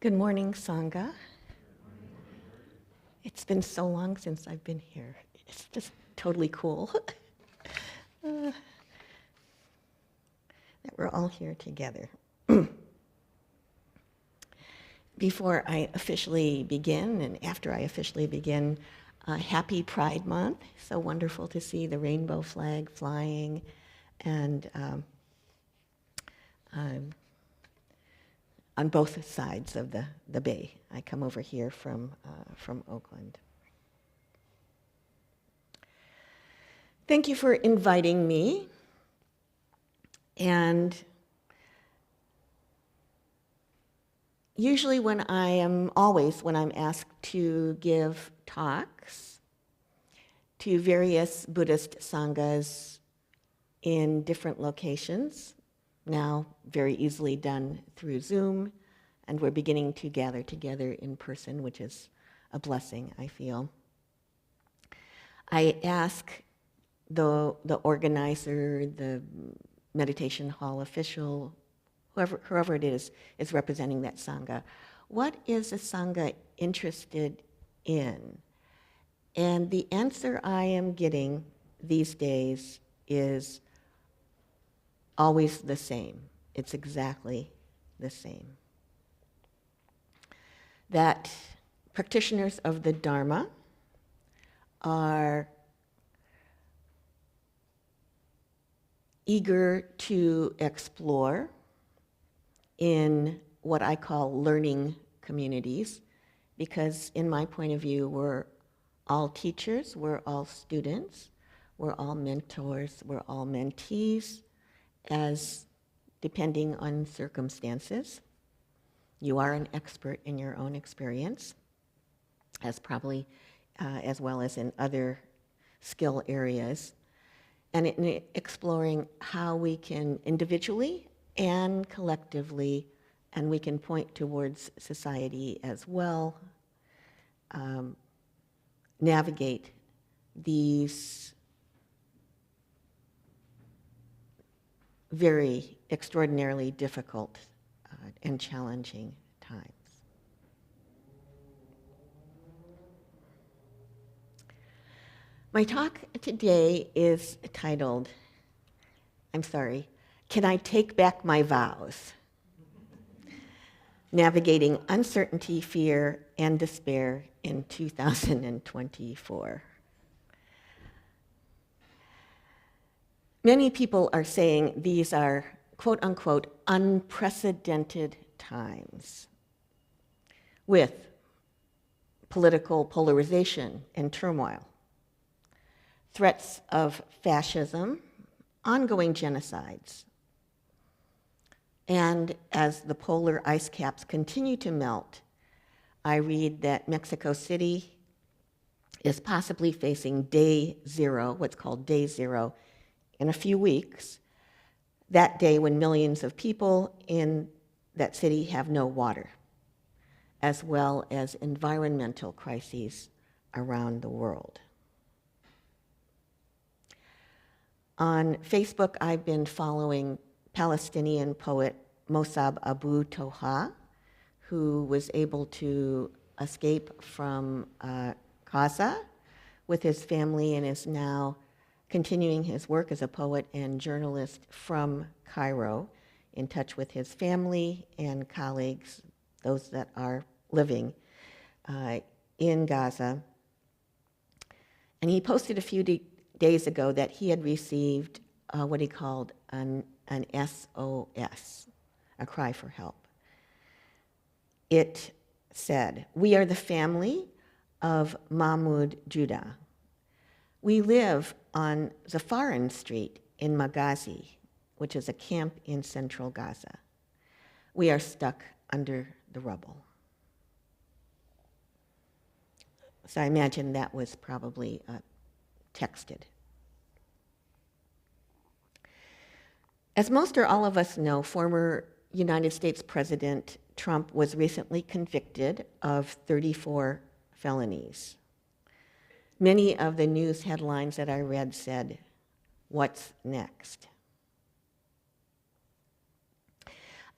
Good morning, Sangha. It's been so long since I've been here. It's just totally cool that we're all here together. Before I officially begin, and after I officially begin, happy Pride Month. So wonderful to see the rainbow flag flying, and on both sides of the bay. I come over here from Oakland. Thank you for inviting me. And usually when I'm asked to give talks to various Buddhist Sanghas in different locations, now very easily done through Zoom, and we're beginning to gather together in person, which is a blessing, I feel. I ask the organizer, the meditation hall official, whoever it is representing that Sangha, what is a Sangha interested in? And the answer I am getting these days is always the same. It's exactly the same. That practitioners of the Dharma are eager to explore in what I call learning communities, because in my point of view, we're all teachers, we're all students, we're all mentors, we're all mentees, as depending on circumstances. You are an expert in your own experience, as probably as well as in other skill areas, and in exploring how we can individually and collectively, and we can point towards society as well, navigate these very extraordinarily difficult and challenging times. My talk today is titled, Can I Take Back My Vows? Navigating Uncertainty, Fear, and Despair in 2024. Many people are saying these are, quote unquote, unprecedented times with political polarization and turmoil, threats of fascism, ongoing genocides. And as the polar ice caps continue to melt, I read that Mexico City is possibly facing day zero, what's called day zero, in a few weeks, that day when millions of people in that city have no water, as well as environmental crises around the world. On Facebook, I've been following Palestinian poet Mossab Abu Toha, who was able to escape from Gaza with his family and is now continuing his work as a poet and journalist from Cairo, in touch with his family and colleagues, those that are living in Gaza. And he posted a few days ago that he had received what he called an SOS, a cry for help. It said, "We are the family of Mahmoud Judah. We live on Zafaran Street in Maghazi, which is a camp in central Gaza. We are stuck under the rubble." So I imagine that was probably texted. As most or all of us know, former United States President Trump was recently convicted of 34 felonies. Many of the news headlines that I read said, "What's next?"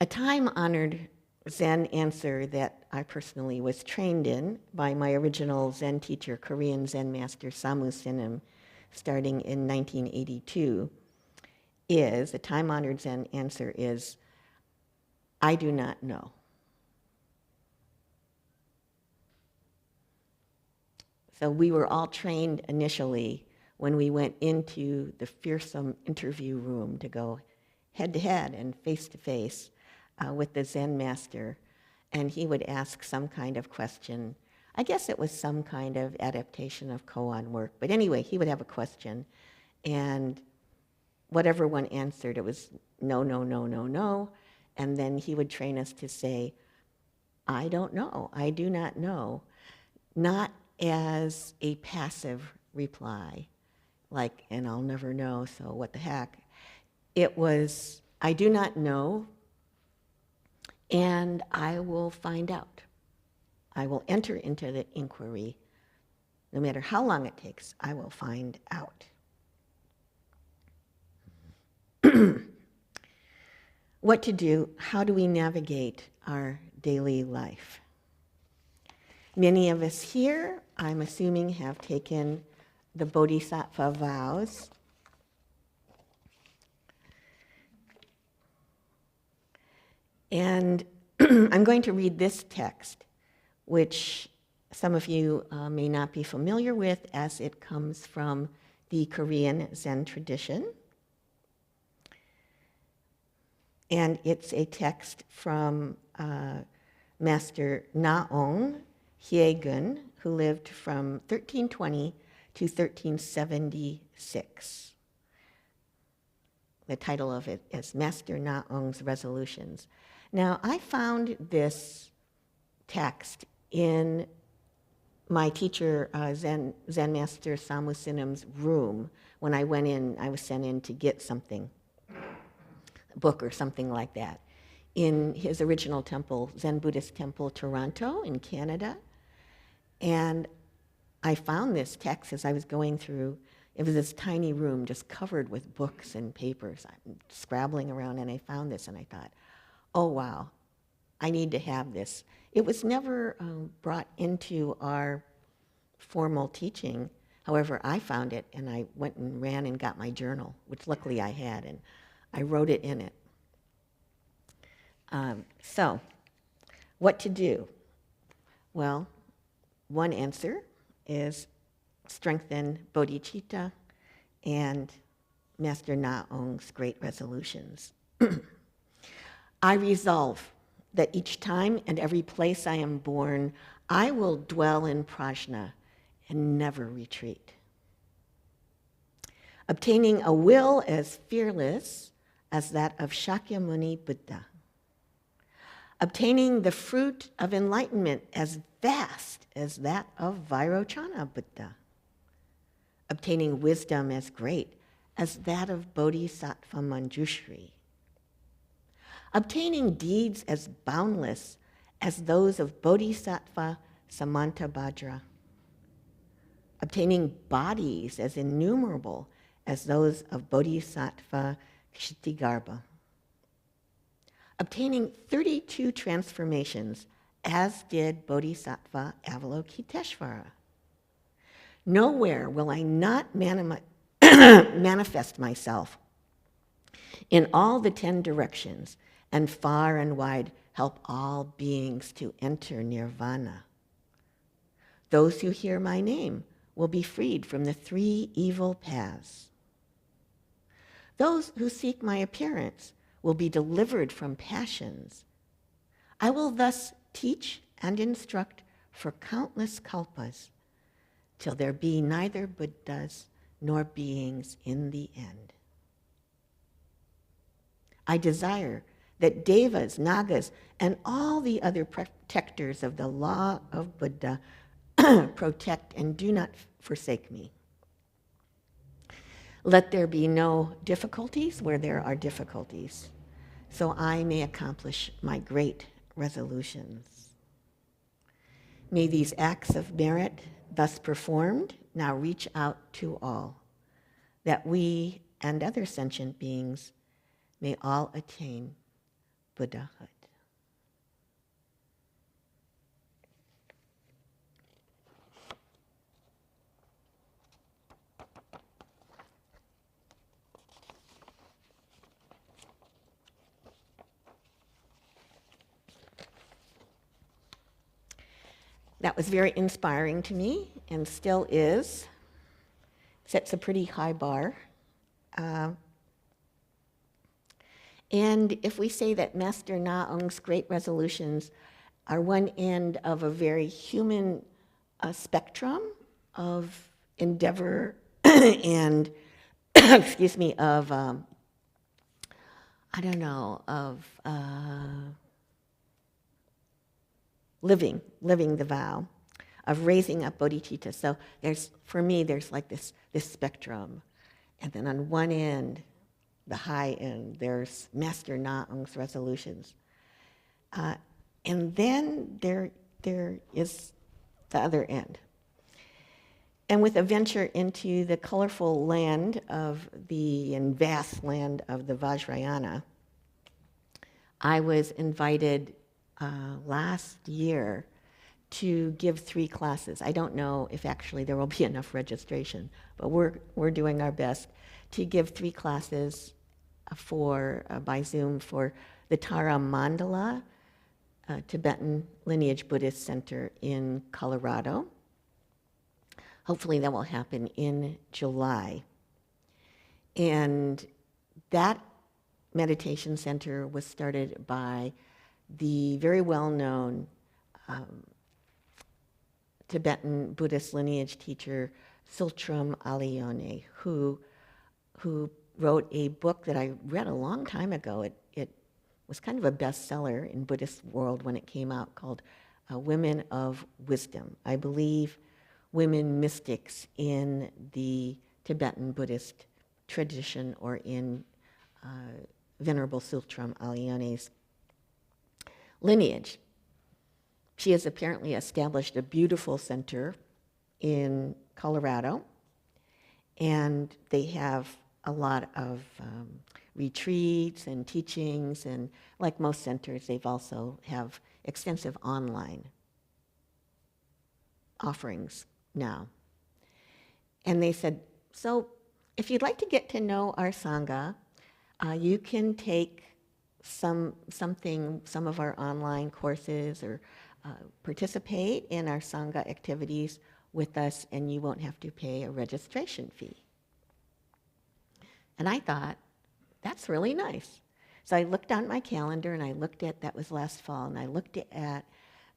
A time-honored Zen answer that I personally was trained in by my original Zen teacher, Korean Zen master Samu Sinim, starting in 1982, is, the time-honored Zen answer is, I do not know. So we were all trained initially when we went into the fearsome interview room to go head-to-head and face-to-face with the Zen master, and he would ask some kind of question. I guess it was some kind of adaptation of koan work, but anyway, he would have a question, and whatever one answered, it was no, no, no, no, no, and then he would train us to say, I don't know, I do not know, not as a passive reply, like, and I'll never know, so what the heck. It was, I do not know, and I will find out. I will enter into the inquiry. No matter how long it takes, I will find out. What to do? How do we navigate our daily life? Many of us here, I'm assuming, have taken the Bodhisattva Vows. And I'm going to read this text, which some of you may not be familiar with, as it comes from the Korean Zen tradition. And it's a text from Master Naong Hyegun, who lived from 1320 to 1376. The title of it is Master Naong's Resolutions. Now, I found this text in my teacher, Zen Master Samu Sinam's room. When I went in, I was sent in to get something, a book or something like that, in his original temple, Zen Buddhist Temple, Toronto in Canada. And I found this text as I was going through. It was this tiny room just covered with books and papers. I'm scrabbling around, and I found this, and I thought, oh, wow, I need to have this. It was never brought into our formal teaching. However, I found it, and I went and ran and got my journal, which luckily I had, and I wrote it in it. So, what to do? Well, one answer is strengthen bodhicitta and Master Naong's great resolutions. I resolve that each time and every place I am born, I will dwell in prajna and never retreat. Obtaining a will as fearless as that of Shakyamuni Buddha. Obtaining the fruit of enlightenment as vast as that of Vajrayana Buddha. Obtaining wisdom as great as that of Bodhisattva Manjushri. Obtaining deeds as boundless as those of Bodhisattva Samantabhadra. Obtaining bodies as innumerable as those of Bodhisattva Kshitigarbha. Obtaining 32 transformations as did Bodhisattva Avalokiteshvara. Nowhere will I not manifest myself in all the 10 directions, and far and wide help all beings to enter nirvana. Those who hear my name will be freed from the 3 evil paths. Those who seek my appearance will be delivered from passions. I will thus teach and instruct for countless kalpas, till there be neither Buddhas nor beings in the end. I desire that devas, nagas, and all the other protectors of the law of Buddha protect and do not forsake me. Let there be no difficulties where there are difficulties, so I may accomplish my great resolutions. May these acts of merit thus performed now reach out to all, that we and other sentient beings may all attain Buddhahood. That was very inspiring to me and still is. Sets a pretty high bar. And if we say that Master Naong's great resolutions are one end of a very human spectrum of endeavor and, excuse me, of, living the vow, of raising up bodhicitta. So for me, there's like this spectrum. And then on one end, the high end, there's Master Naong's resolutions. And then there is the other end. And with a venture into the colorful land and vast land of the Vajrayana, I was invited last year to give 3 classes. I don't know if actually there will be enough registration, but we're doing our best to give 3 classes by Zoom for the Tara Mandala Tibetan Lineage Buddhist Center in Colorado. Hopefully that will happen in July. And that meditation center was started by the very well-known Tibetan Buddhist lineage teacher Tsultrim Allione, who wrote a book that I read a long time ago. It was kind of a bestseller in Buddhist world when it came out, called Women of Wisdom. I believe women mystics in the Tibetan Buddhist tradition, or in Venerable Tsultrim Allione's lineage. She has apparently established a beautiful center in Colorado, and they have a lot of retreats and teachings, and like most centers, they've also have extensive online offerings now. And they said, so if you'd like to get to know our Sangha, you can take some of our online courses, or participate in our Sangha activities with us, and you won't have to pay a registration fee. And I thought, that's really nice. So I looked on my calendar, and I looked at, that was last fall, and I looked at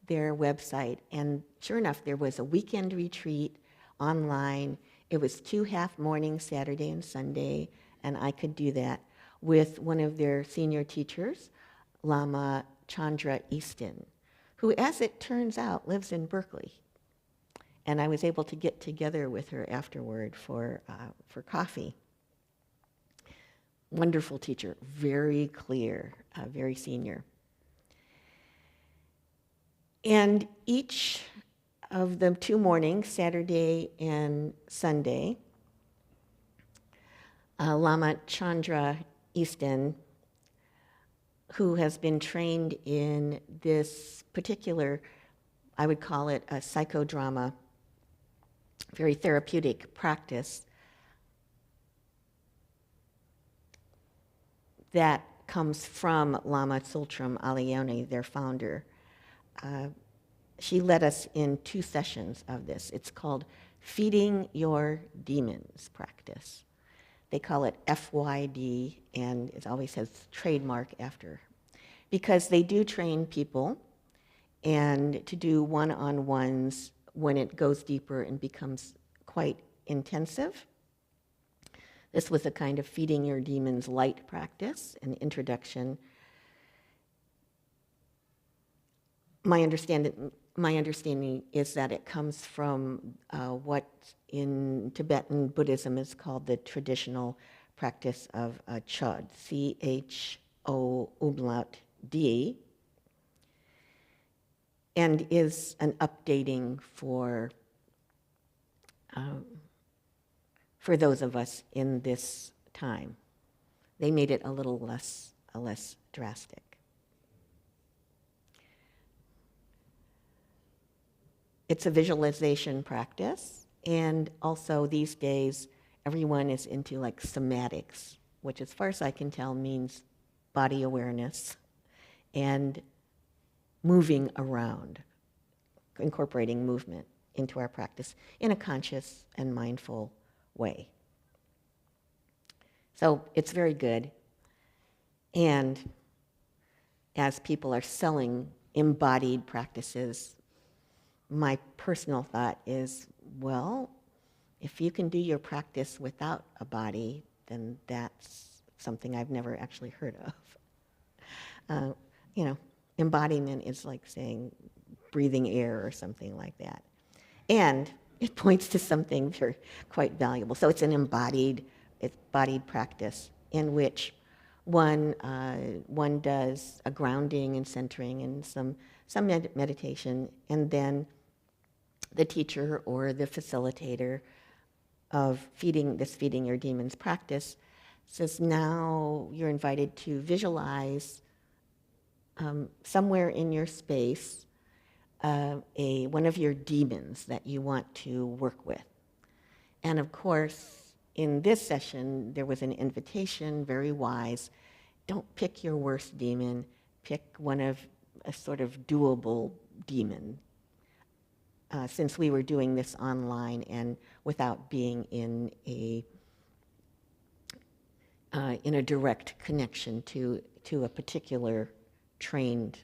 their website, and sure enough, there was a weekend retreat online. It was 2 half mornings, Saturday and Sunday, and I could do that with one of their senior teachers, Lama Chandra Easton, who, as it turns out, lives in Berkeley. And I was able to get together with her afterward for coffee. Wonderful teacher, very clear, very senior. And each of the 2 mornings, Saturday and Sunday, Lama Chandra Easton, who has been trained in this particular, I would call it a psychodrama, very therapeutic practice that comes from Lama Tsultrim Allione, their founder. She led us in 2 sessions of this. It's called Feeding Your Demons practice. They call it FYD, and it always has trademark after, because they do train people and to do one-on-ones when it goes deeper and becomes quite intensive. This was a kind of feeding your demons light practice, an introduction. My understanding is that it comes from what in Tibetan Buddhism is called the traditional practice of Chöd, C-H-O-umlaut-D, and is an updating for those of us in this time. They made it a little less drastic. It's a visualization practice, and also these days everyone is into like somatics, which as far as I can tell means body awareness and moving around. incorporating movement into our practice in a conscious and mindful way. So it's very good. And as people are selling embodied practices, my personal thought is, well, if you can do your practice without a body, then that's something I've never actually heard of. Embodiment is like saying breathing air or something like that. And it points to something very quite valuable. So it's an embodied practice in which one does a grounding and centering and some meditation, and then the teacher or the facilitator of feeding your demons practice says, now you're invited to visualize somewhere in your space one of your demons that you want to work with. And of course, in this session, there was an invitation, very wise, don't pick your worst demon, pick a sort of doable demon. Since we were doing this online and without being in a direct connection to a particular trained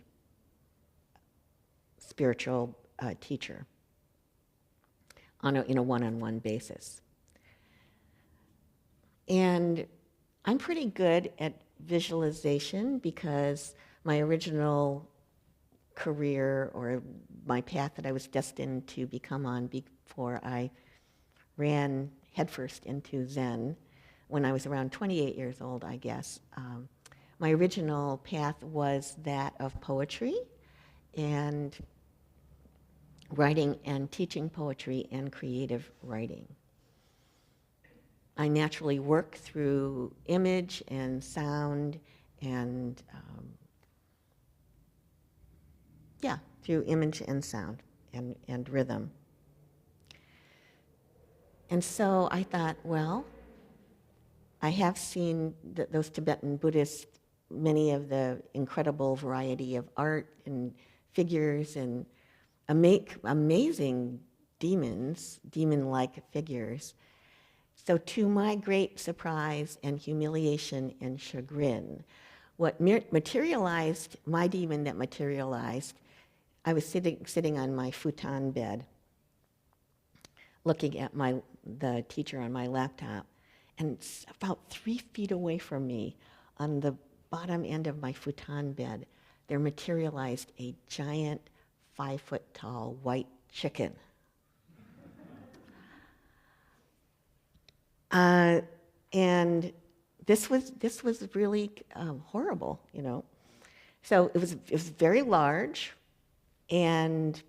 spiritual teacher in a one-on-one basis. And I'm pretty good at visualization because my original career or my path that I was destined to become on before I ran headfirst into Zen when I was around 28 years old, I guess. My original path was that of poetry and writing and teaching poetry and creative writing. I naturally work through image and sound and, through image and sound and rhythm. And so I thought, well, I have seen those Tibetan Buddhists, many of the incredible variety of art and figures and amazing demon-like figures. So to my great surprise and humiliation and chagrin, what materialized, my demon that materialized, I was sitting on my futon bed, looking at the teacher on my laptop, and about 3 feet away from me, on the bottom end of my futon bed, there materialized a giant 5-foot-tall white chicken. And this was really horrible, So it was very large, and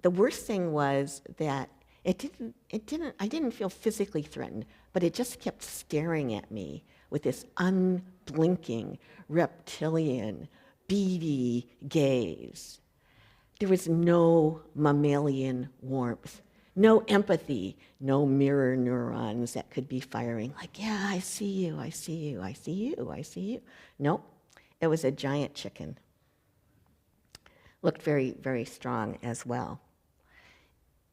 the worst thing was that I didn't feel physically threatened, but it just kept staring at me with this unblinking, reptilian, beady gaze. There was no mammalian warmth, no empathy, no mirror neurons that could be firing like, yeah, I see you, I see you, I see you, I see you. Nope, it was a giant chicken. Looked very, very strong as well.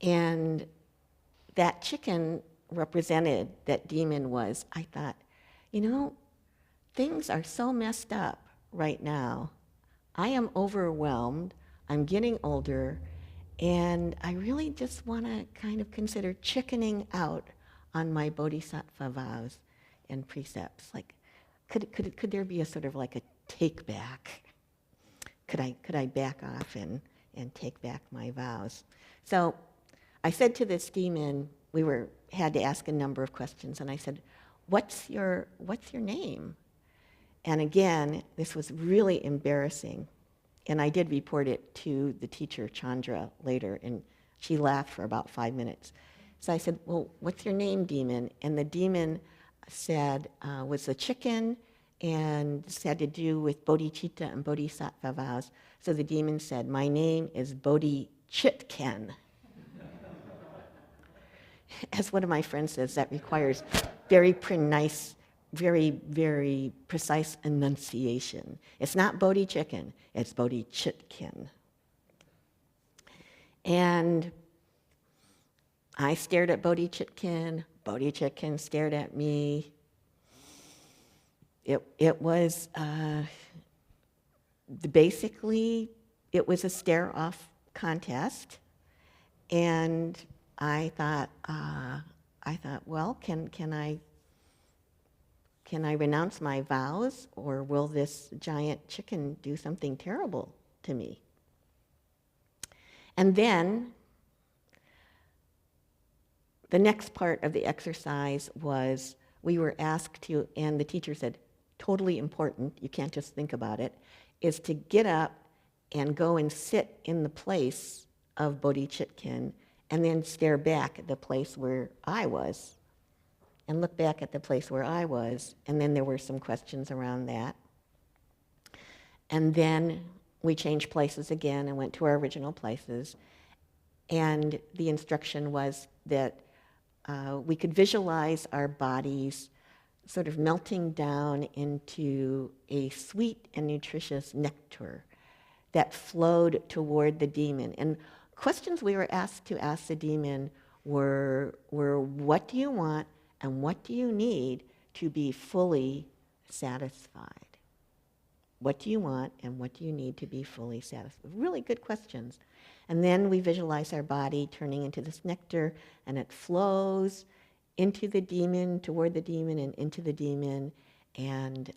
And that chicken represented, that demon was, I thought, things are so messed up right now. I am overwhelmed, I'm getting older, and I really just want to kind of consider chickening out on my Bodhisattva vows and precepts. Like, could there be a sort of like a take back? Could I back off and take back my vows? So I said to this demon, had to ask a number of questions, and I said, what's your name? And again, this was really embarrassing. And I did report it to the teacher, Chandra, later, and she laughed for about 5 minutes. So I said, well, what's your name, demon? And the demon said, was a chicken, and this had to do with bodhicitta and bodhisattva vows. So the demon said, my name is Bodhichitken. As one of my friends says, that requires very very precise enunciation. It's not Bodhi chicken, it's Bodhi chitkin. And I stared at Bodhichitkin stared at me. It was basically, it was a stare-off contest, and I thought, well, can I renounce my vows, or will this giant chicken do something terrible to me? And then the next part of the exercise was we were asked to, and the teacher said, totally important, you can't just think about it, is to get up and go and sit in the place of Bodhichitkin and then stare back at the place where I was and look back at the place where I was. And then there were some questions around that. And then we changed places again and went to our original places. And the instruction was that we could visualize our bodies sort of melting down into a sweet and nutritious nectar that flowed toward the demon. And questions we were asked to ask the demon were what do you want and what do you need to be fully satisfied? What do you want and what do you need to be fully satisfied? Really good questions. And then we visualize our body turning into this nectar, and it flows into the demon, toward the demon, and into the demon, and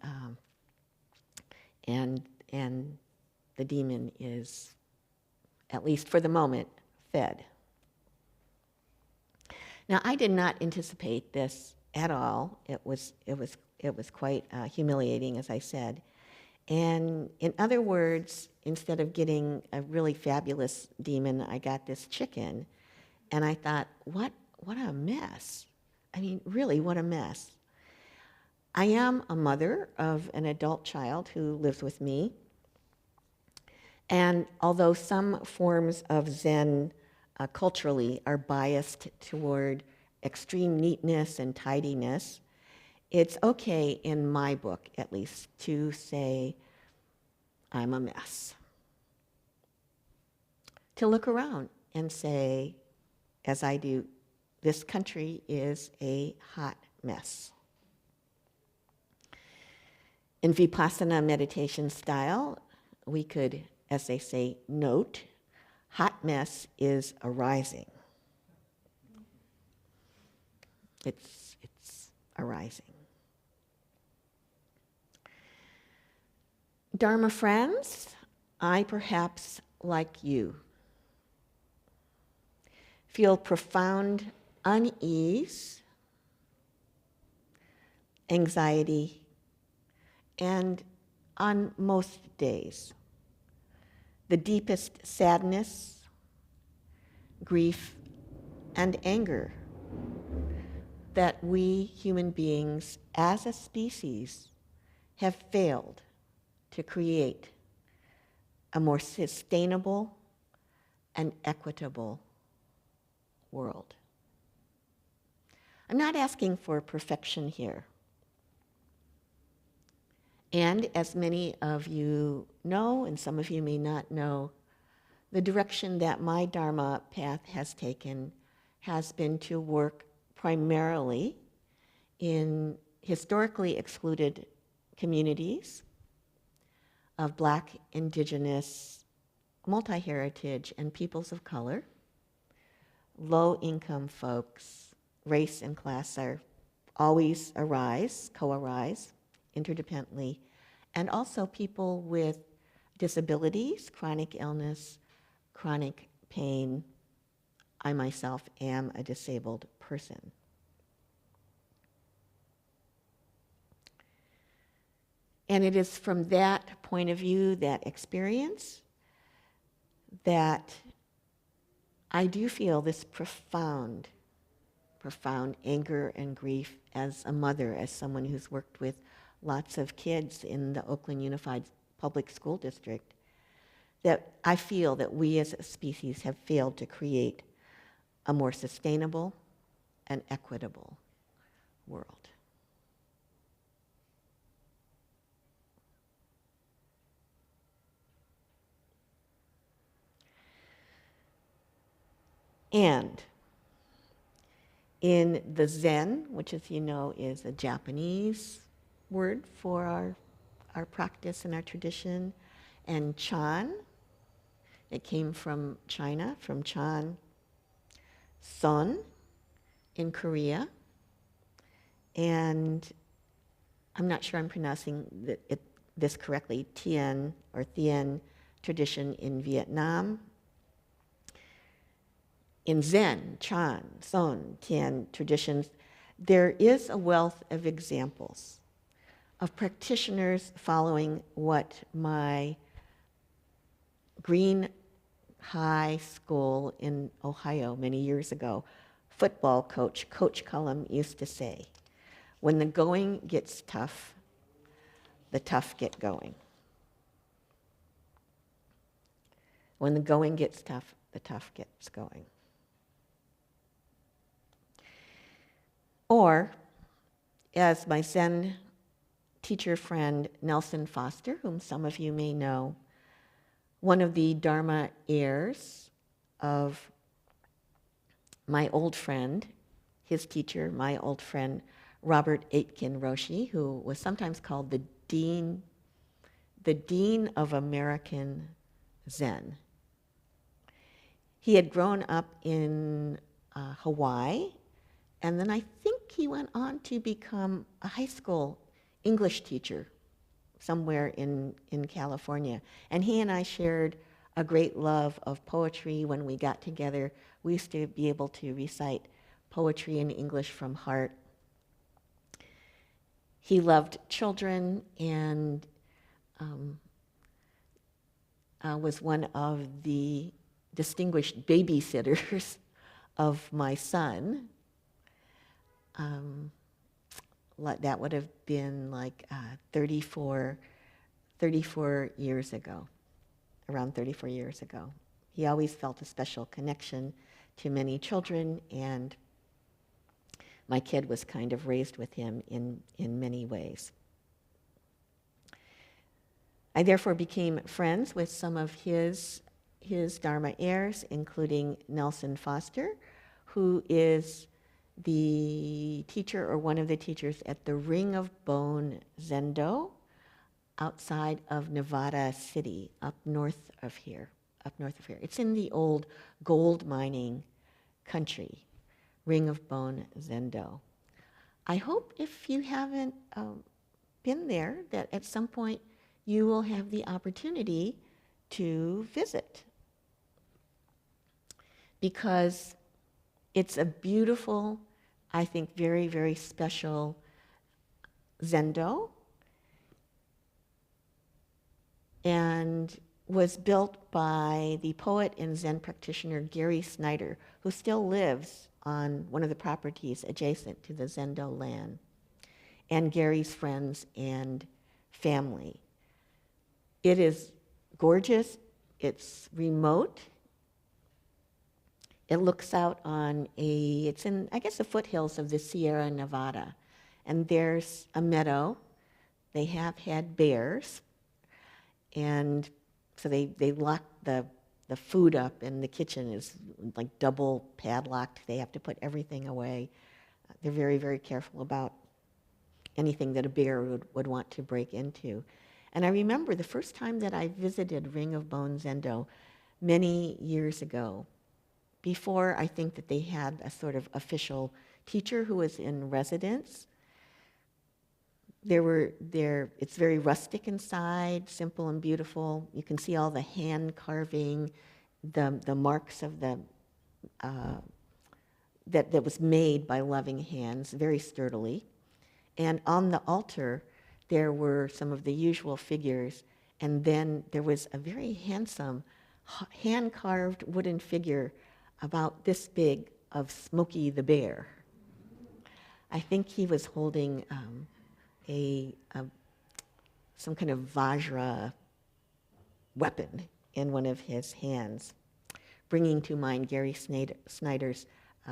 the demon is, at least for the moment, fed. Now, I did not anticipate this at all. It was quite humiliating, as I said. And in other words, instead of getting a really fabulous demon, I got this chicken. And I thought, what a mess. I mean, really, what a mess. I am a mother of an adult child who lives with me. And although some forms of Zen culturally are biased toward extreme neatness and tidiness, it's okay, in my book at least, to say, I'm a mess. To look around and say, as I do, this country is a hot mess. In Vipassana meditation style, we could, as they say, note, hot mess is arising. It's arising. Dharma friends, I perhaps, like you, feel profound unease, anxiety, and on most days, the deepest sadness, grief, and anger that we human beings as a species have failed to create a more sustainable and equitable world. I'm not asking for perfection here. And as many of you know, and some of you may not know, the direction that my Dharma path has taken has been to work primarily in historically excluded communities of Black, Indigenous, multi-heritage, and peoples of color. Low-income folks, race and class are always co-arise interdependently, and also people with disabilities, chronic illness, chronic pain. I myself am a disabled person. And it is from that point of view, that experience, that I do feel this profound anger and grief as a mother, as someone who's worked with lots of kids in the Oakland Unified Public School District, that I feel that we as a species have failed to create a more sustainable and equitable world. And in the Zen, which as you know is a Japanese word for our practice and our tradition, and Chan, it came from China, from Chan, Son in Korea, and I'm not sure I'm pronouncing this correctly, Thien or Thien tradition in Vietnam. In Zen, Chan, Son, Thien traditions, there is a wealth of examples of practitioners following what my Green High School in Ohio many years ago, football coach, Coach Cullum, used to say, when the going gets tough, the tough get going. When the going gets tough, the tough gets going. Or, as my Zen teacher friend Nelson Foster, whom some of you may know, one of the Dharma heirs of my old friend, his teacher, my old friend Robert Aitken Roshi, who was sometimes called the Dean of American Zen. He had grown up in Hawaii, and then I think he went on to become a high school English teacher somewhere in California. And he and I shared a great love of poetry when we got together. We used to be able to recite poetry in English from heart. He loved children and was one of the distinguished babysitters of my son. That would have been like 34 years ago, around 34 years ago. He always felt a special connection to many children, and my kid was kind of raised with him in many ways. I therefore became friends with some of his Dharma heirs, including Nelson Foster, who is the teacher or one of the teachers at the Ring of Bone Zendo outside of Nevada City, up north of here. It's in the old gold mining country, Ring of Bone Zendo. I hope if you haven't been there that at some point you will have the opportunity to visit, because it's a beautiful, I think, very, very special zendo, and was built by the poet and Zen practitioner Gary Snyder, who still lives on one of the properties adjacent to the zendo land, and Gary's friends and family. It is gorgeous, it's remote. It looks out on it's in, I guess, the foothills of the Sierra Nevada. And there's a meadow. They have had bears. And so they lock the food up, and the kitchen is like double padlocked. They have to put everything away. They're very, very careful about anything that a bear would want to break into. And I remember the first time that I visited Ring of Bone Zendo many years ago, before I think that they had a sort of official teacher who was in residence. It's very rustic inside, simple and beautiful. You can see all the hand carving, the marks of that was made by loving hands, very sturdily. And on the altar, there were some of the usual figures, and then there was a very handsome hand-carved wooden figure about this big of Smokey the Bear. I think he was holding some kind of Vajra weapon in one of his hands, bringing to mind Gary Snyder's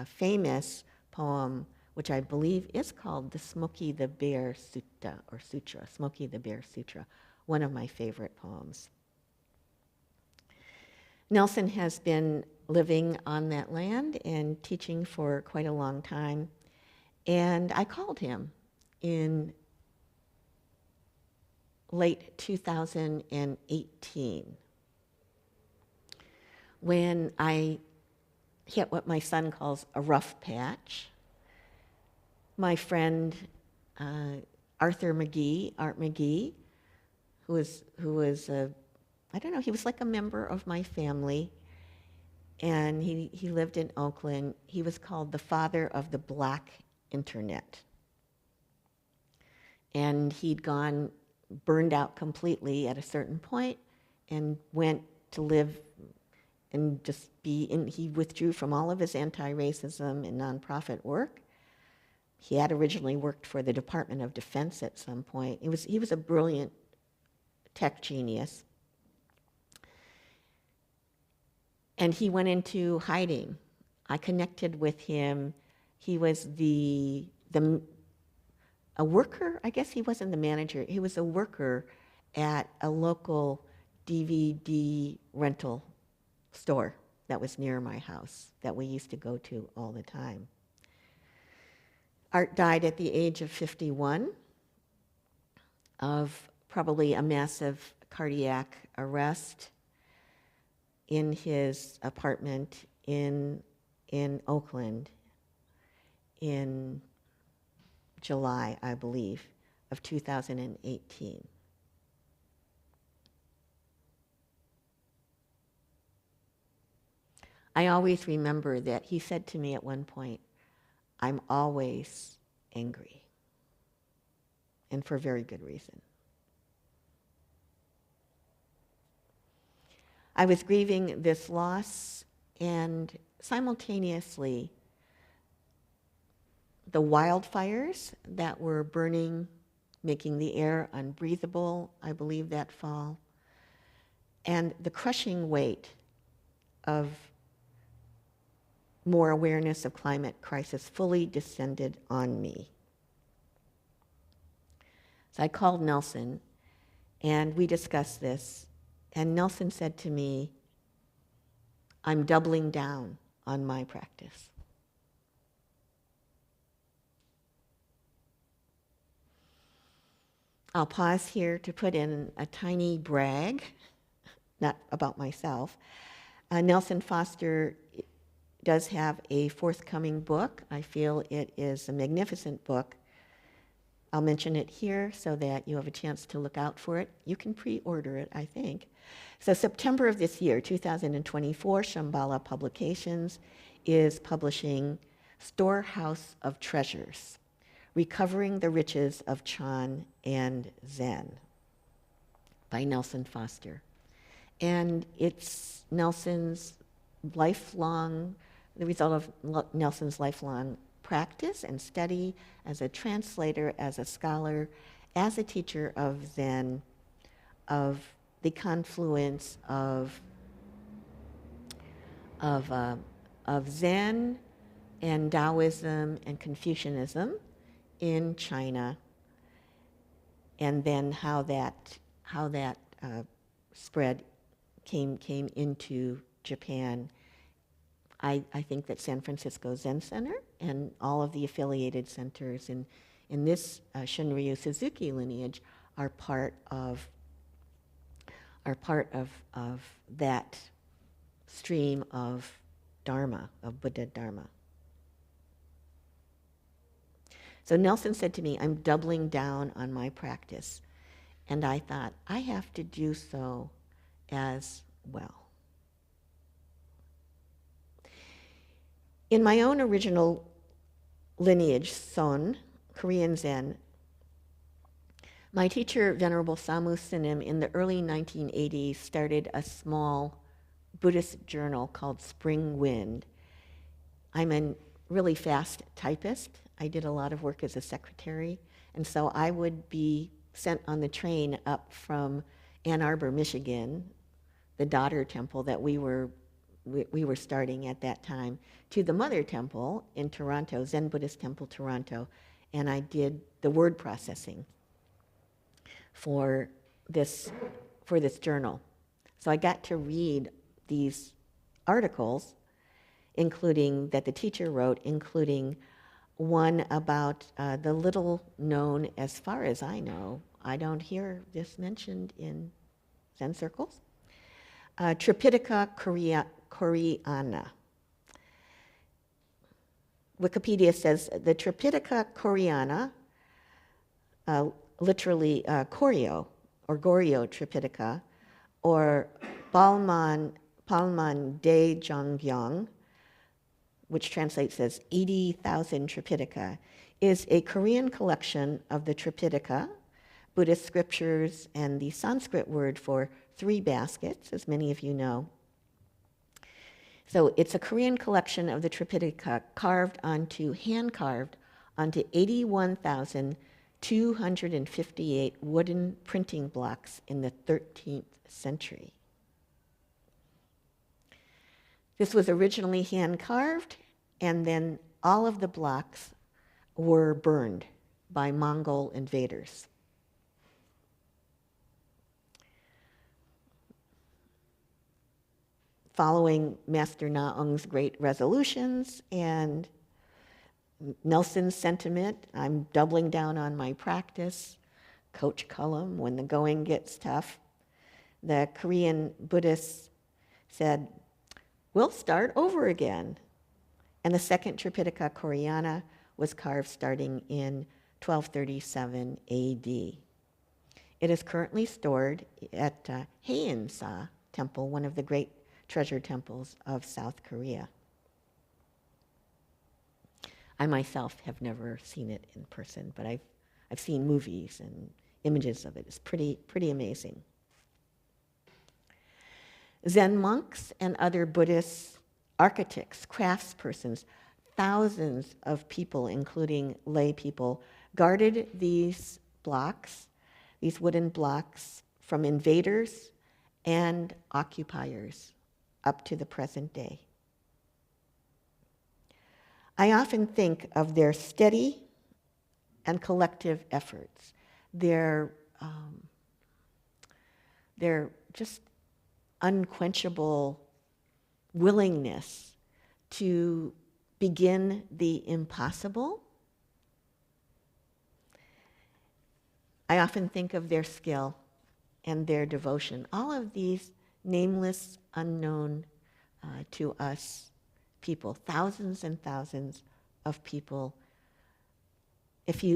famous poem, which I believe is called the Smokey the Bear Sutta, or Sutra, Smokey the Bear Sutra, one of my favorite poems. Nelson has been living on that land and teaching for quite a long time. And I called him in late 2018 when I hit what my son calls a rough patch. My friend Art McGee, who was I don't know, he was like a member of my family, and he lived in Oakland. He was called the father of the Black Internet. And he'd gone burned out completely at a certain point and went to live and just be in, he withdrew from all of his anti-racism and nonprofit work. He had originally worked for the Department of Defense at some point. He was a brilliant tech genius. And he went into hiding. I connected with him. He was a worker, I guess he wasn't the manager, he was a worker at a local DVD rental store that was near my house that we used to go to all the time. Art died at the age of 51 of probably a massive cardiac arrest in his apartment in Oakland in July, I believe, of 2018. I always remember that he said to me at one point, "I'm always angry," and for very good reason. I was grieving this loss, and simultaneously, the wildfires that were burning, making the air unbreathable, I believe, that fall, and the crushing weight of more awareness of climate crisis fully descended on me. So I called Nelson, and we discussed this, and Nelson said to me, "I'm doubling down on my practice." I'll pause here to put in a tiny brag, not about myself. Nelson Foster does have a forthcoming book. I feel it is a magnificent book. I'll mention it here so that you have a chance to look out for it. You can pre-order it, I think. So September of this year, 2024, Shambhala Publications is publishing Storehouse of Treasures, Recovering the Riches of Chan and Zen by Nelson Foster. And it's Nelson's lifelong, the result of Nelson's lifelong practice and study as a translator, as a scholar, as a teacher of Zen, of the confluence of Zen and Taoism and Confucianism in China, and then how that spread came into Japan. I think that San Francisco Zen Center and all of the affiliated centers in this Shunryu Suzuki lineage are part of that stream of Dharma, of Buddha Dharma. So Nelson said to me, "I'm doubling down on my practice." And I thought, I have to do so as well. In my own original lineage, Seon, Korean Zen, my teacher, Venerable Samu Sinim, in the early 1980s started a small Buddhist journal called Spring Wind. I'm a really fast typist. I did a lot of work as a secretary, and so I would be sent on the train up from Ann Arbor, Michigan, the daughter temple that we were starting at that time, to the mother temple in Toronto, Zen Buddhist Temple, Toronto, and I did the word processing for this journal. So I got to read these articles that the teacher wrote, including one about the little known, as far as I know, I don't hear this mentioned in Zen circles, Tripitaka Koreana. Wikipedia says the Tripitaka Koreana, literally Koryo or Goryo Tripitaka, or Palman Daejonggyong, which translates as 80,000 Tripitaka, is a Korean collection of the Tripitaka, Buddhist scriptures, and the Sanskrit word for 3 baskets, as many of you know. So it's a Korean collection of the Tripitaka hand-carved onto 81,258 wooden printing blocks in the 13th century. This was originally hand-carved, and then all of the blocks were burned by Mongol invaders. Following Master Naong's great resolutions and Nelson's sentiment, I'm doubling down on my practice, Coach Cullum, when the going gets tough, the Korean Buddhists said, we'll start over again. And the second Tripitaka Koreana was carved starting in 1237 AD. It is currently stored at Haeinsa Temple, one of the great treasure temples of South Korea. I myself have never seen it in person, but I've seen movies and images of it. It's pretty amazing. Zen monks and other Buddhist architects, craftspersons, thousands of people, including lay people, guarded these blocks, these wooden blocks, from invaders and occupiers up to the present day. I often think of their steady and collective efforts, their just unquenchable willingness to begin the impossible. I often think of their skill and their devotion. All of these nameless, unknown to us people, thousands and thousands of people.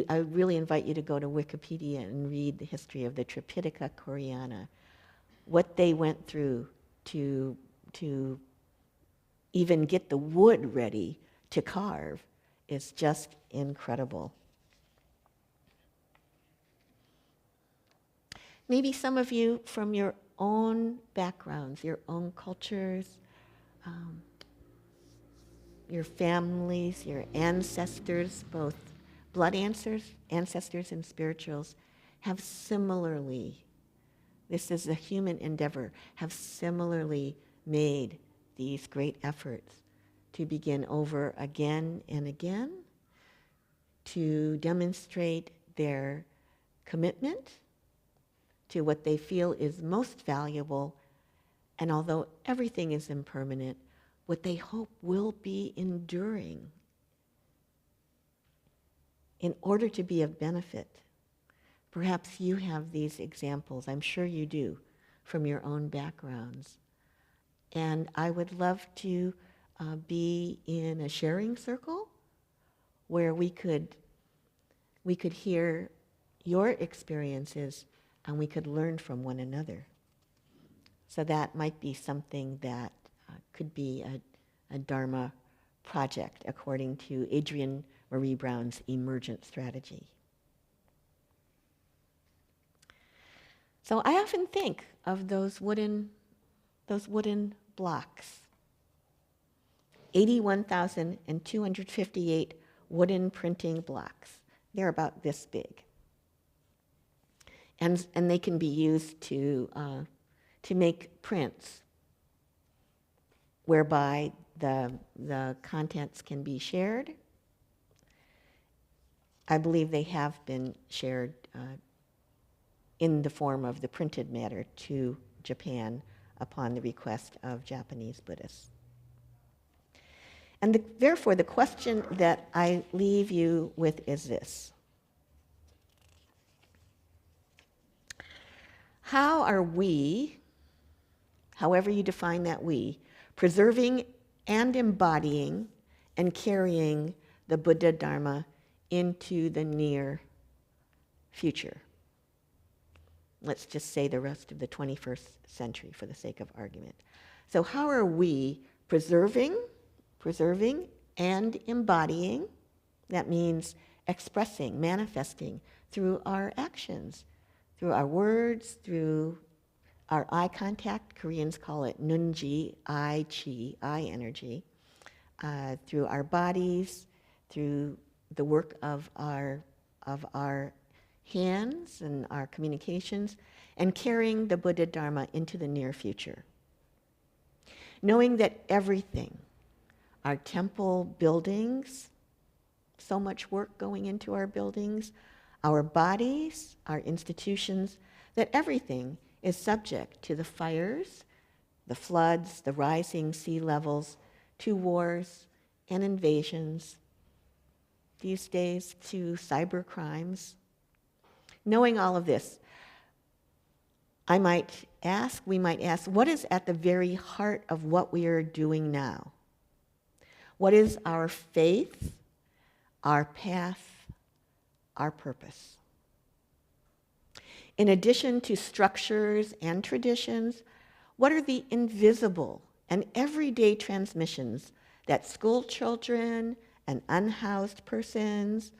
I really invite you to go to Wikipedia and read the history of the Tripitaka Koreana, what they went through to even get the wood ready to carve is just incredible. Maybe some of you from your own backgrounds, your own cultures, your families, your ancestors, both blood ancestors and spirituals, have similarly, this is a human endeavor, have similarly made these great efforts to begin over again and again, to demonstrate their commitment to what they feel is most valuable, and although everything is impermanent, what they hope will be enduring in order to be of benefit. Perhaps you have these examples, I'm sure you do, from your own backgrounds. And I would love to be in a sharing circle where we could hear your experiences and we could learn from one another. So that might be something that could be a Dharma project according to Adrienne Marie Brown's emergent strategy. So I often think of those wooden blocks. 81,258 wooden printing blocks. They're about this big. And they can be used to make prints whereby the contents can be shared. I believe they have been shared in the form of the printed matter to Japan upon the request of Japanese Buddhists. And therefore, the question that I leave you with is this. How are we, however you define that we, preserving and embodying and carrying the Buddha Dharma into the near future? Let's just say the rest of the 21st century for the sake of argument. So how are we preserving and embodying? That means expressing, manifesting through our actions, through our words, through our eye contact. Koreans call it nunji, eye chi, eye energy. Through our bodies, through the work of our hands and our communications, and carrying the Buddha Dharma into the near future. Knowing that everything, our temple buildings, so much work going into our buildings, our bodies, our institutions, that everything is subject to the fires, the floods, the rising sea levels, to wars and invasions, these days to cyber crimes. Knowing all of this, we might ask, what is at the very heart of what we are doing now? What is our faith, our path, our purpose? In addition to structures and traditions, what are the invisible and everyday transmissions that school children and unhoused persons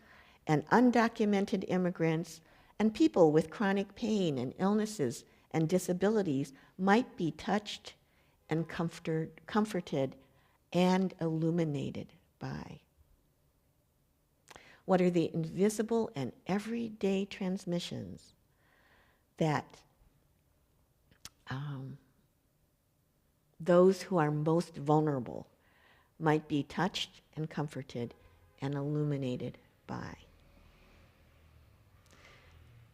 and undocumented immigrants and people with chronic pain and illnesses and disabilities might be touched and comforted and illuminated by? What are the invisible and everyday transmissions that those who are most vulnerable might be touched and comforted and illuminated by?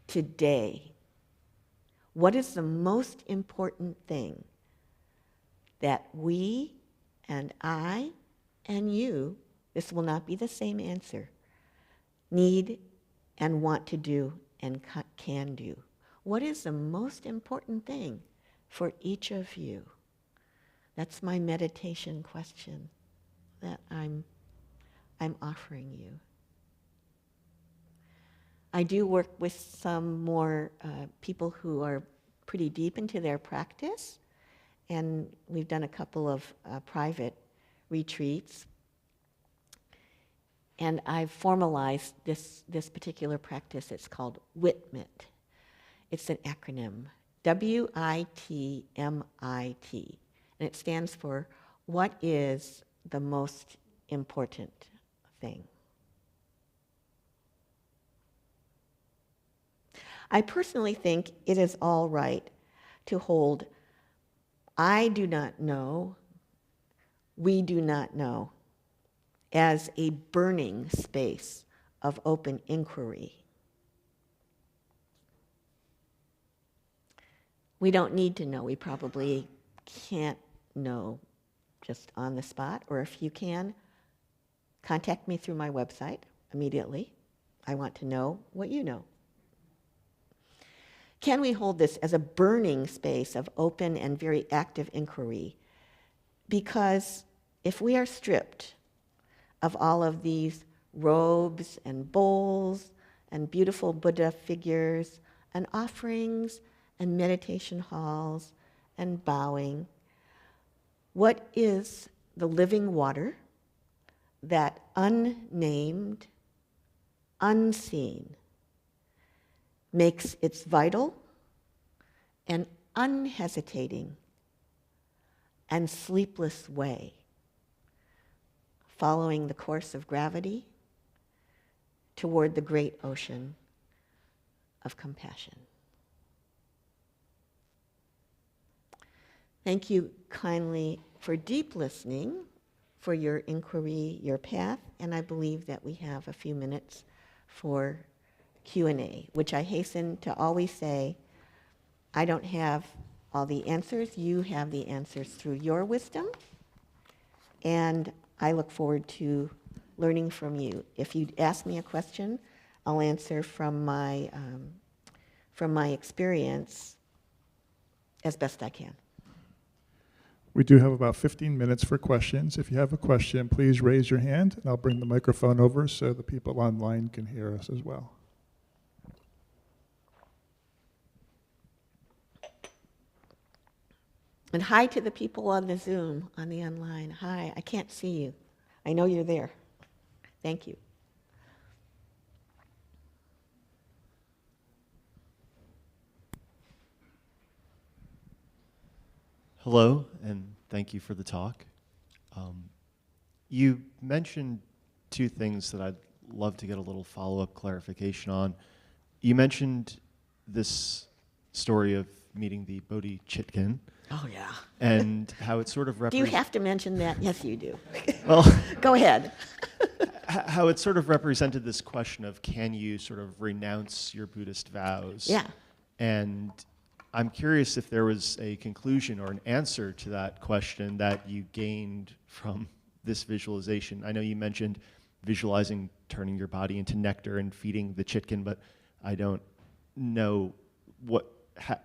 Today, what is the most important thing that we and I and you, this will not be the same answer, need and want to do and can do? What is the most important thing for each of you? That's my meditation question that I'm offering you. I do work with some more people who are pretty deep into their practice, and we've done a couple of private retreats. And I've formalized this particular practice. It's called WITMIT. It's an acronym, WITMIT. And it stands for, what is the most important thing? I personally think it is all right to hold, I do not know, we do not know, as a burning space of open inquiry. We don't need to know. We probably can't know just on the spot, or if you can, contact me through my website immediately. I want to know what you know. Can we hold this as a burning space of open and very active inquiry? Because if we are stripped of all of these robes and bowls and beautiful Buddha figures and offerings and meditation halls and bowing, what is the living water that unnamed, unseen, makes its vital and unhesitating and sleepless way, following the course of gravity toward the great ocean of compassion? Thank you kindly for deep listening, for your inquiry, your path, and I believe that we have a few minutes for Q&A, which I hasten to always say, I don't have all the answers. You have the answers through your wisdom, and I look forward to learning from you. If you ask me a question, I'll answer from my experience as best I can. We do have about 15 minutes for questions. If you have a question, please raise your hand, and I'll bring the microphone over so the people online can hear us as well. And hi to the people on the Zoom, on the online. Hi, I can't see you. I know you're there. Thank you. Hello, and thank you for the talk. You mentioned two things that I'd love to get a little follow-up clarification on. You mentioned this story of meeting the Bodhisattva. Oh, yeah. And how it sort of Do you have to mention that? Yes, you do. Well, go ahead. How it sort of represented this question of, can you sort of renounce your Buddhist vows? Yeah. And I'm curious if there was a conclusion or an answer to that question that you gained from this visualization. I know you mentioned visualizing turning your body into nectar and feeding the chicken, but I don't know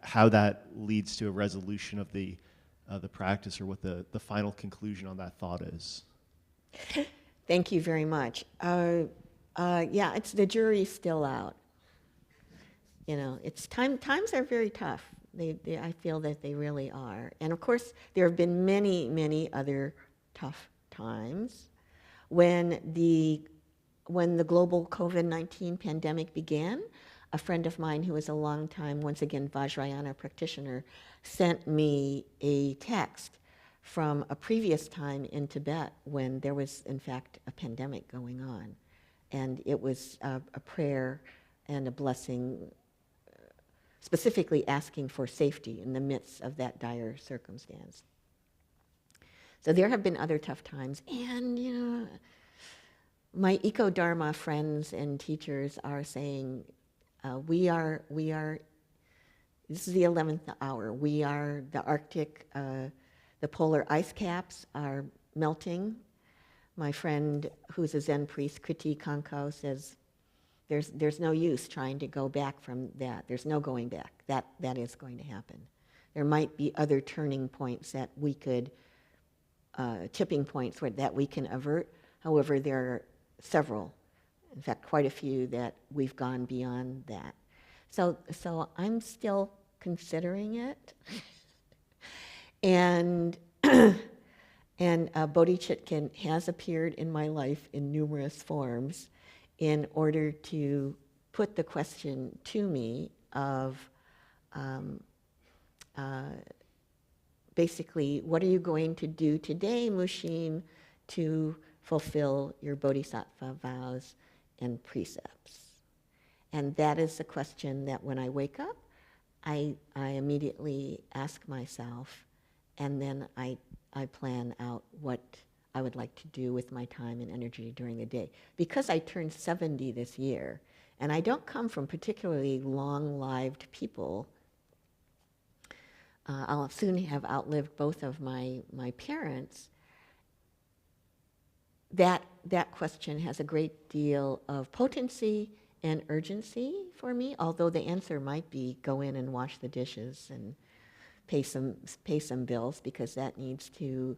how that leads to a resolution of the practice, or what the final conclusion on that thought is. Thank you very much. Yeah, it's the jury's still out. You know, times are very tough. I feel that they really are. And of course, there have been many, many other tough times. When the global COVID-19 pandemic began, a friend of mine who is a long-time, once again, Vajrayana practitioner, sent me a text from a previous time in Tibet when there was, in fact, a pandemic going on. And it was a prayer and a blessing, specifically asking for safety in the midst of that dire circumstance. So there have been other tough times. And, you know, my eco-Dharma friends and teachers are saying, we are, this is the 11th hour. We are the Arctic, the polar ice caps are melting. My friend, who's a Zen priest, Kriti Kankau, says there's no use trying to go back from that. There's no going back. That is going to happen. There might be other turning points that we could, tipping points that we can avert. However, there are several, in fact, quite a few that we've gone beyond that. So I'm still considering it. And Bodhisattva has appeared in my life in numerous forms in order to put the question to me of basically, what are you going to do today, Mushim, to fulfill your Bodhisattva vows and precepts? And that is the question that when I wake up, I immediately ask myself, and then I plan out what I would like to do with my time and energy during the day. Because I turned 70 this year, and I don't come from particularly long-lived people, I'll soon have outlived both of my parents. That question has a great deal of potency and urgency for me, although the answer might be go in and wash the dishes and pay some bills, because that needs to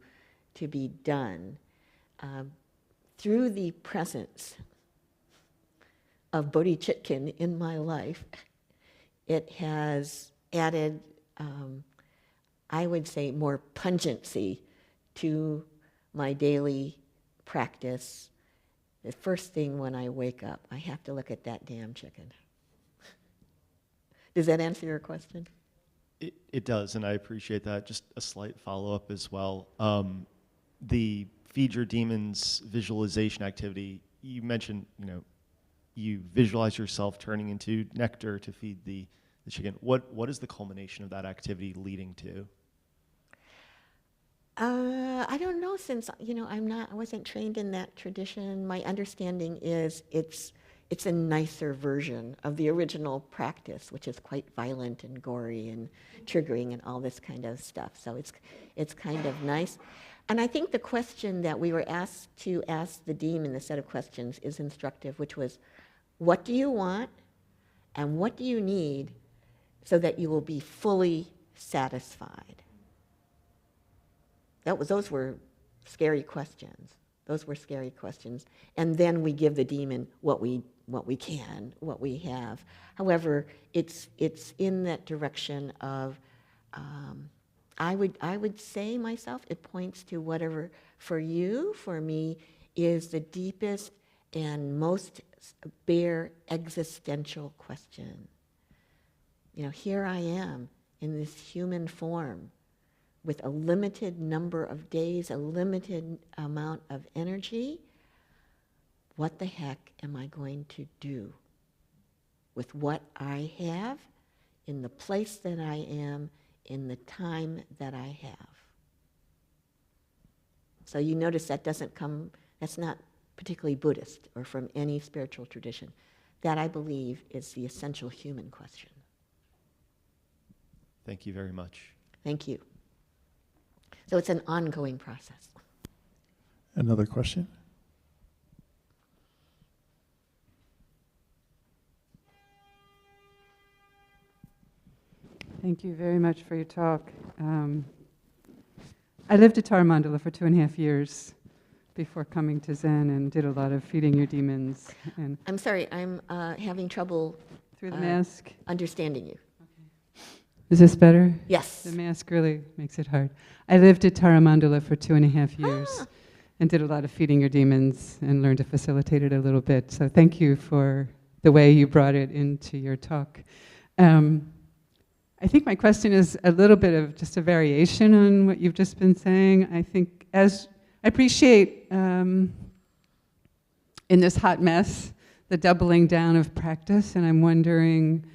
be done. Through the presence of Bodhisattva in my life, it has added, I would say, more pungency to my daily practice. The first thing when I wake up, I have to look at that damn chicken. Does that answer your question? It does, and I appreciate that. Just a slight follow-up as well. The Feed Your Demons visualization activity, you mentioned, you visualize yourself turning into nectar to feed the chicken. What is the culmination of that activity leading to? I don't know, since I wasn't trained in that tradition. My understanding is it's it's a nicer version of the original practice, which is quite violent and gory and triggering and all this kind of stuff. So it's kind of nice. And I think the question that we were asked to ask the dean in the set of questions is instructive, which was, what do you want and what do you need so that you will be fully satisfied? Those were scary questions. Those were scary questions. And then we give the demon what we can, what we have. However, it's in that direction of, I would say myself, it points to whatever for you, for me, is the deepest and most bare existential question. You know, here I am in this human form with a limited number of days, a limited amount of energy. What the heck am I going to do with what I have, in the place that I am, in the time that I have? So you notice that's not particularly Buddhist or from any spiritual tradition. That, I believe, is the essential human question. Thank you very much. Thank you. So it's an ongoing process. Another question? Thank you very much for your talk. I lived at Taramandala for 2.5 years before coming to Zen, and did a lot of feeding your demons. And I'm sorry, I'm having trouble through the mask. understanding you. Is this better? Yes. The mask really makes it hard. I lived at Taramandala for 2.5 years and did a lot of feeding your demons and learned to facilitate it a little bit. So thank you for the way you brought it into your talk. I think my question is a little bit of just a variation on what you've just been saying. I think as I appreciate in this hot mess, the doubling down of practice, and I'm wondering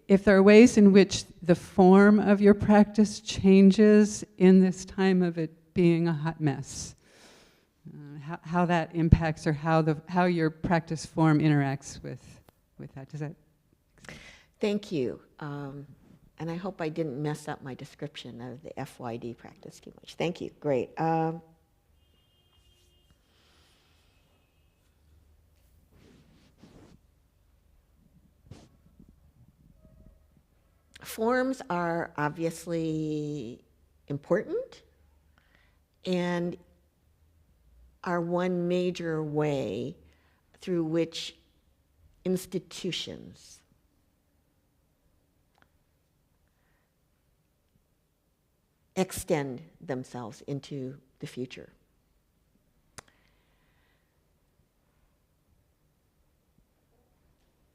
if there are ways in which the form of your practice changes in this time of it being a hot mess. How that impacts, or how your practice form interacts with that. Does that? Thank you. And I hope I didn't mess up my description of the FYD practice too much. Thank you. Great. Forms are obviously important and are one major way through which institutions extend themselves into the future.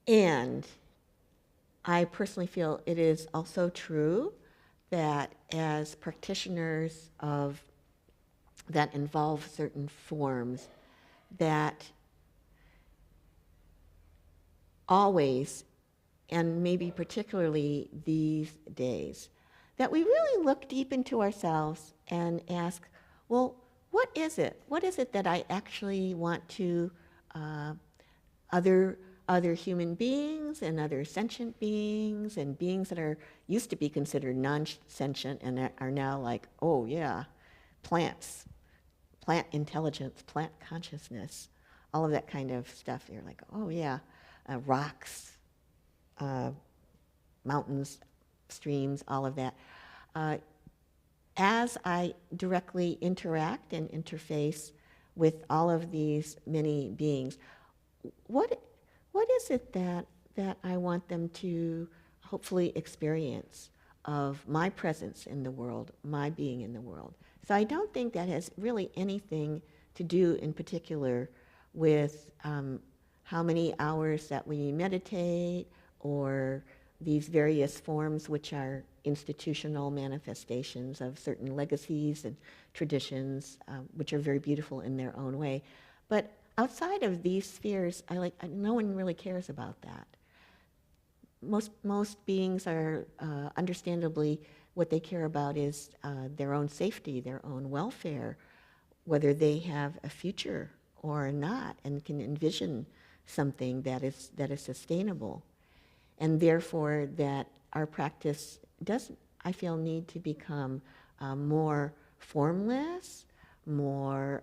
And I personally feel it is also true that as practitioners of that involve certain forms, that always, and maybe particularly these days, that we really look deep into ourselves and ask, well, what is it? What is it that I actually want to other human beings and other sentient beings and beings that used to be considered non-sentient and are now like, oh yeah, plants, plant intelligence, plant consciousness, all of that kind of stuff. You're like, oh yeah, rocks, mountains, streams, all of that. As I directly interact and interface with all of these many beings, what is it that I want them to hopefully experience of my presence in the world, my being in the world? So I don't think that has really anything to do in particular with how many hours that we meditate or these various forms which are institutional manifestations of certain legacies and traditions, which are very beautiful in their own way. But outside of these spheres, no one really cares about that. Most beings are, understandably, what they care about is their own safety, their own welfare, whether they have a future or not, and can envision something that is sustainable. And therefore that our practice does, I feel, need to become more formless, more,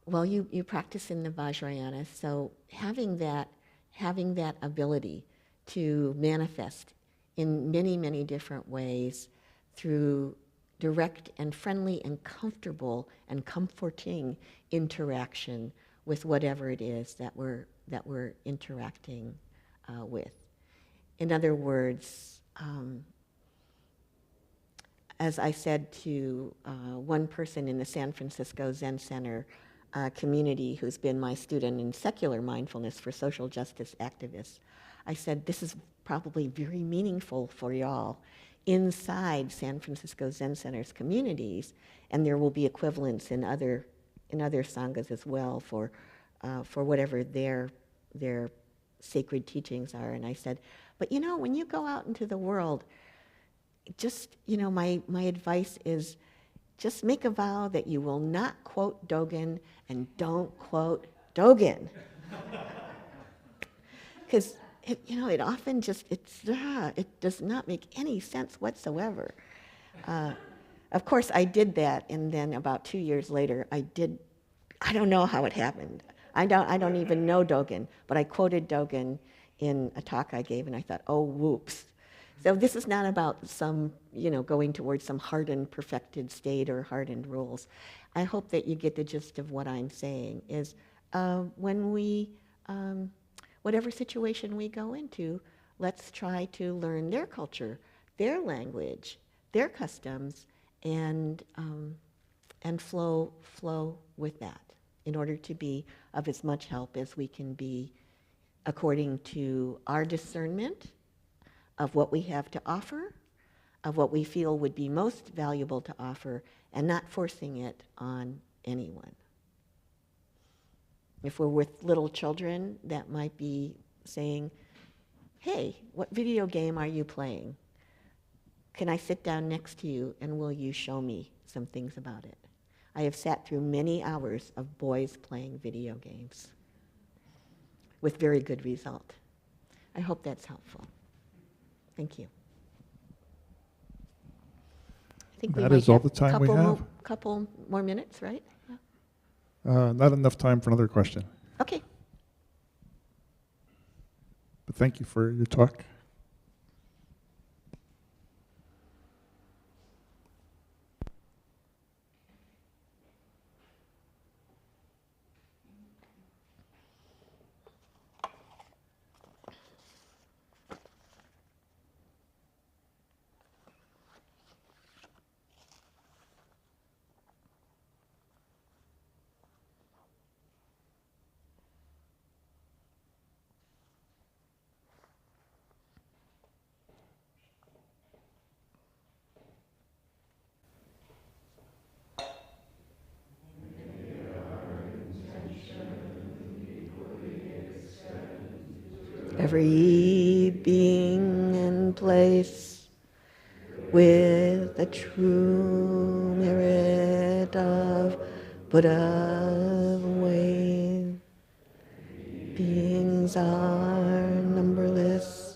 well, you practice in the Vajrayana, so having that ability to manifest in many, many different ways through direct and friendly and comfortable and comforting interaction with whatever it is that we're interacting with. In other words, as I said to one person in the San Francisco Zen Center community who's been my student in secular mindfulness for social justice activists, I said, this is probably very meaningful for y'all inside San Francisco Zen Center's communities, and there will be equivalents in other sanghas as well for whatever their sacred teachings are. And I said, but you know, when you go out into the world, just, you know, my advice is just make a vow that you will not quote Dogen and don't quote Dogen. Because, you know, it often just, it does not make any sense whatsoever. Of course, I did that, and then about 2 years later, I don't know how it happened. I don't even know Dogen, but I quoted Dogen in a talk I gave, and I thought, oh, whoops. So this is not about some, you know, going towards some hardened, perfected state or hardened rules. I hope that you get the gist of what I'm saying is when we, whatever situation we go into, let's try to learn their culture, their language, their customs, and flow with that in order to be of as much help as we can be according to our discernment of what we have to offer, of what we feel would be most valuable to offer, and not forcing it on anyone. If we're with little children, that might be saying, hey, what video game are you playing? Can I sit down next to you and will you show me some things about it? I have sat through many hours of boys playing video games with very good result. I hope that's helpful. Thank you. I think That is all the time we have. Couple more minutes, right? Not enough time for another question. Okay. But thank you for your talk. Every being and place with the true merit of Buddha way. Beings are numberless,